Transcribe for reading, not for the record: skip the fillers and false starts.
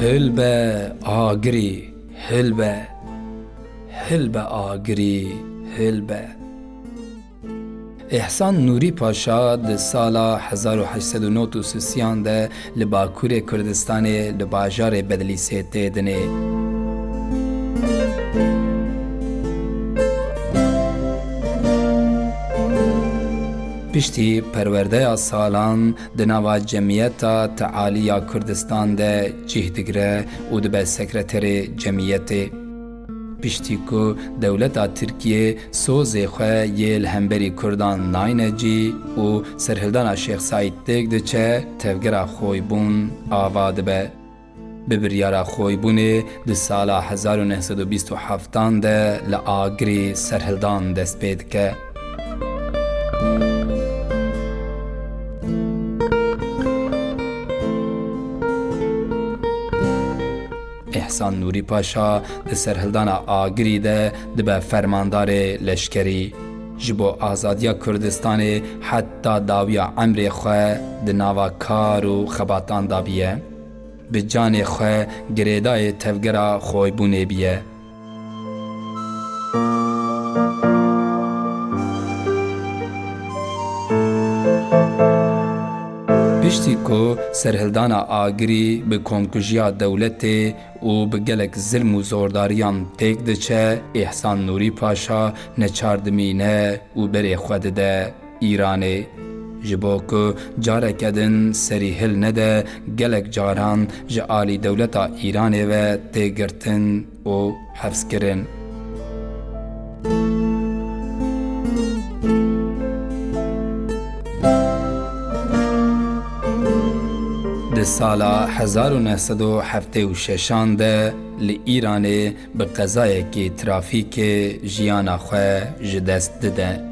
هلبه آگری هلبه هلبه آگری هلبه احسان نوری پاشا ده سالا 1893 ده لباکور کردستان لباجار بدلیسه تیدنه پشتی پرورده سالان دناوا جمعیتا تعالیا کردستان ده جه دگره و ده سکرتر جمعیت پشتی که دولتا ترکیه سوزی خواه یه الهمبری کردان ناینه جی و سرهلدان شیخ سعید تک ده چه تفگر خوی بون آواد به ببریارا خوی بونه ده سالا 1927 ده لآگری سرهلدان دست پید که احسان نوری پاشا ده سرهلدان آگری ده به فرماندار لشکری جبو آزادیا کردستان حتی داویا عمر خواه ده ناوا کار و خباتان دا بیه به جان خواه گریدای تفگرا خوی بونه بیه پشتی که سرهلدان آگری به کنکوژیا دولت و به گلک ظلم و زورداریان تک دچه احسان نوری پاشا نچاردمینه و بری خود ده ایرانه جبو که جاره کدن سری هل نده گلک جاران جعالی دولتا ایرانه و تگرتن و حفظ کرن ده سالا 1976 ده لإیران به قضایه که ترافیک جیانا خواه جدست ده